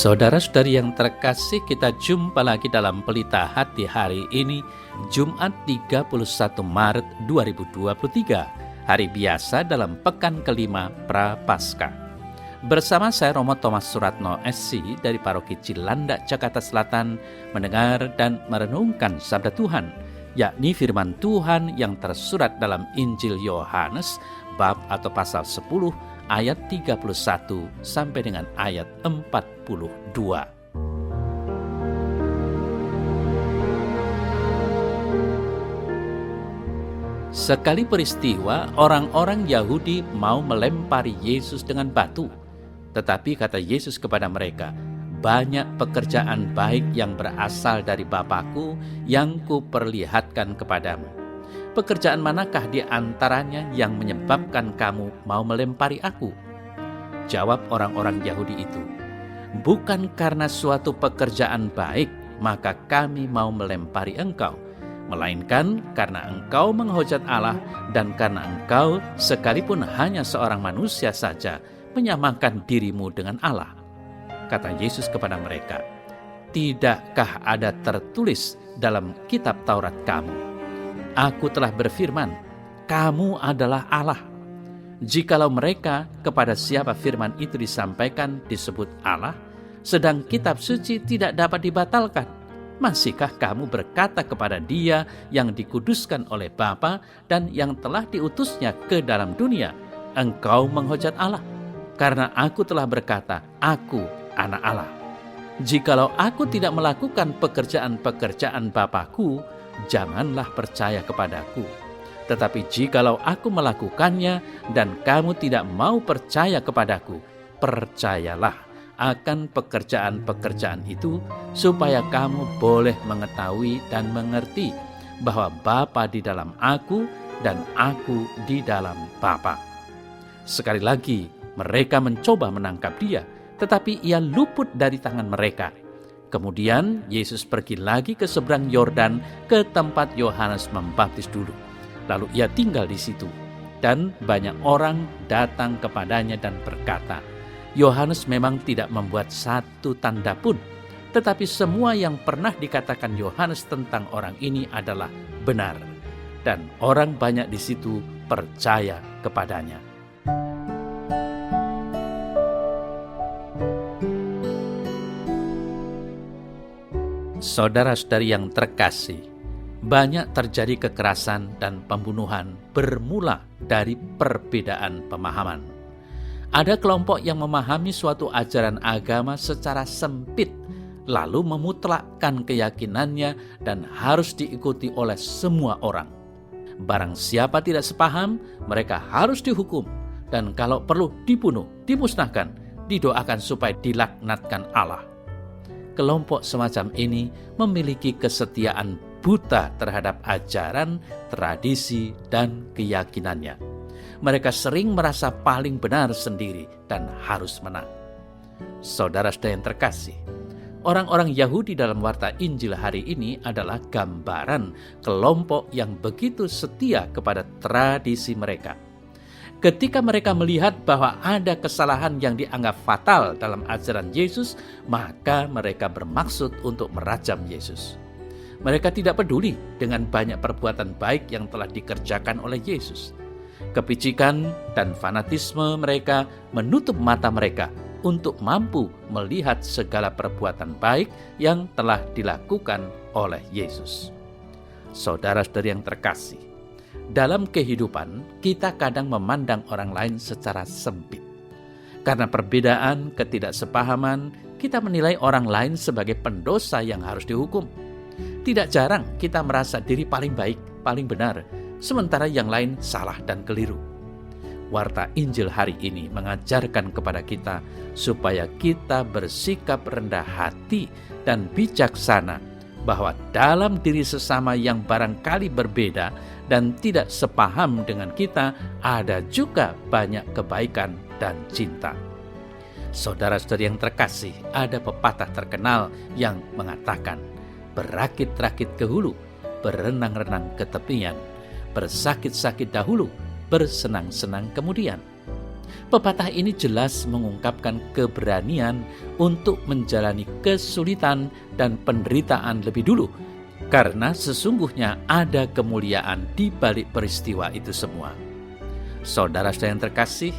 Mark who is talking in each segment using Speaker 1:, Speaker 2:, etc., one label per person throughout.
Speaker 1: Saudara-saudari yang terkasih, kita jumpa lagi dalam Pelita Hati hari ini, Jumat 31 Maret 2023, hari biasa dalam pekan kelima Prapaskah. Bersama saya Romo Thomas Suratno SC dari Paroki Cilandak, Jakarta Selatan, mendengar dan merenungkan Sabda Tuhan, yakni firman Tuhan yang tersurat dalam Injil Yohanes, bab atau pasal 10, ayat 31 sampai dengan ayat 42. Sekali peristiwa, orang-orang Yahudi mau melempari Yesus dengan batu. Tetapi kata Yesus kepada mereka, "Banyak pekerjaan baik yang berasal dari Bapa-Ku yang kuperlihatkan kepadamu. Pekerjaan manakah di antaranya yang menyebabkan kamu mau melempari aku?" Jawab orang-orang Yahudi itu, "Bukan karena suatu pekerjaan baik maka kami mau melempari engkau, melainkan karena engkau menghujat Allah dan karena engkau sekalipun hanya seorang manusia saja menyamakan dirimu dengan Allah." Kata Yesus kepada mereka, "Tidakkah ada tertulis dalam kitab Taurat kamu, Aku telah berfirman, kamu adalah Allah." Jikalau mereka kepada siapa firman itu disampaikan disebut Allah, sedang kitab suci tidak dapat dibatalkan, masihkah kamu berkata kepada Dia yang dikuduskan oleh Bapa dan yang telah diutusnya ke dalam dunia, engkau menghujat Allah? Karena aku telah berkata, aku anak Allah. Jikalau aku tidak melakukan pekerjaan-pekerjaan Bapa-Ku, janganlah percaya kepadaku. Tetapi jikalau aku melakukannya dan kamu tidak mau percaya kepadaku, percayalah akan pekerjaan-pekerjaan itu, supaya kamu boleh mengetahui dan mengerti bahwa Bapa di dalam aku dan aku di dalam Bapa. Sekali lagi mereka mencoba menangkap Dia, tetapi Ia luput dari tangan mereka. Kemudian Yesus pergi lagi ke seberang Yordan ke tempat Yohanes membaptis dulu. Lalu Ia tinggal di situ, dan banyak orang datang kepadanya dan berkata, "Yohanes memang tidak membuat satu tanda pun, tetapi semua yang pernah dikatakan Yohanes tentang orang ini adalah benar." Dan orang banyak di situ percaya kepadanya. Saudara-saudari yang terkasih, banyak terjadi kekerasan dan pembunuhan bermula dari perbedaan pemahaman. Ada kelompok yang memahami suatu ajaran agama secara sempit, lalu memutlakkan keyakinannya dan harus diikuti oleh semua orang. Barang siapa tidak sepaham, mereka harus dihukum, dan kalau perlu dibunuh, dimusnahkan, didoakan supaya dilaknatkan Allah. Kelompok semacam ini memiliki kesetiaan buta terhadap ajaran, tradisi, dan keyakinannya. Mereka sering merasa paling benar sendiri dan harus menang. Saudara-saudara yang terkasih, orang-orang Yahudi dalam warta Injil hari ini adalah gambaran kelompok yang begitu setia kepada tradisi mereka. Ketika mereka melihat bahwa ada kesalahan yang dianggap fatal dalam ajaran Yesus, maka mereka bermaksud untuk merajam Yesus. Mereka tidak peduli dengan banyak perbuatan baik yang telah dikerjakan oleh Yesus. Kepicikan dan fanatisme mereka menutup mata mereka untuk mampu melihat segala perbuatan baik yang telah dilakukan oleh Yesus. Saudara-saudari yang terkasih, dalam kehidupan, kita kadang memandang orang lain secara sempit. Karena perbedaan, ketidaksepahaman, kita menilai orang lain sebagai pendosa yang harus dihukum. Tidak jarang kita merasa diri paling baik, paling benar, sementara yang lain salah dan keliru. Warta Injil hari ini mengajarkan kepada kita supaya kita bersikap rendah hati dan bijaksana, bahwa dalam diri sesama yang barangkali berbeda dan tidak sepaham dengan kita, ada juga banyak kebaikan dan cinta. Saudara-saudari yang terkasih, ada pepatah terkenal yang mengatakan, berakit-rakit ke hulu, berenang-renang ke tepian, bersakit-sakit dahulu, bersenang-senang kemudian. Pepatah ini jelas mengungkapkan keberanian untuk menjalani kesulitan dan penderitaan lebih dulu, karena sesungguhnya ada kemuliaan di balik peristiwa itu semua. Saudara-saudara yang terkasih,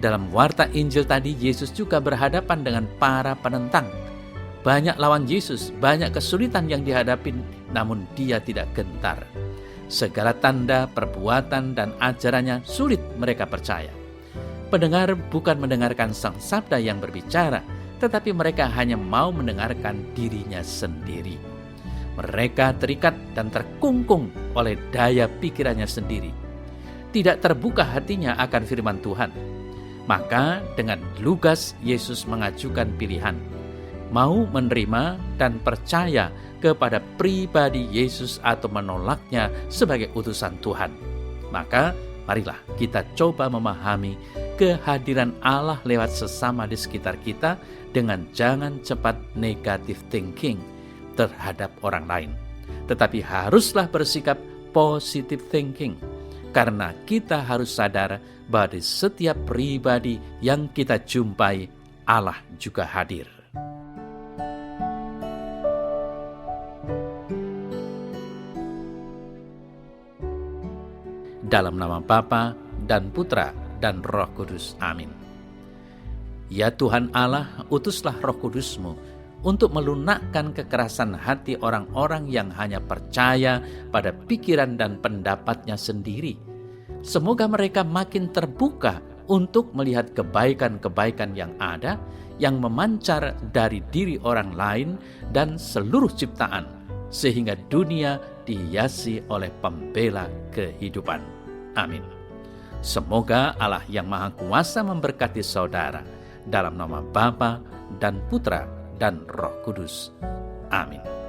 Speaker 1: dalam warta Injil tadi Yesus juga berhadapan dengan para penentang. Banyak lawan Yesus, banyak kesulitan yang dihadapi, namun dia tidak gentar. Segala tanda, perbuatan, dan ajarannya sulit mereka percaya. Pendengar bukan mendengarkan sang sabda yang berbicara, tetapi mereka hanya mau mendengarkan dirinya sendiri. Mereka terikat dan terkungkung oleh daya pikirannya sendiri. Tidak terbuka hatinya akan firman Tuhan. Maka dengan lugas Yesus mengajukan pilihan, mau menerima dan percaya kepada pribadi Yesus atau menolaknya sebagai utusan Tuhan. Maka marilah kita coba memahami kehadiran Allah lewat sesama di sekitar kita dengan jangan cepat negative thinking terhadap orang lain. Tetapi haruslah bersikap positive thinking, karena kita harus sadar bahwa di setiap pribadi yang kita jumpai, Allah juga hadir. Dalam nama Bapa dan Putra dan Roh Kudus. Amin. Ya Tuhan Allah, utuslah Roh Kudus-Mu untuk melunakkan kekerasan hati orang-orang yang hanya percaya pada pikiran dan pendapatnya sendiri. Semoga mereka makin terbuka untuk melihat kebaikan-kebaikan yang ada, yang memancar dari diri orang lain dan seluruh ciptaan, sehingga dunia dihiasi oleh pembela kehidupan. Amin. Semoga Allah yang Maha Kuasa memberkati saudara, dalam nama Bapa dan Putra dan Roh Kudus. Amin.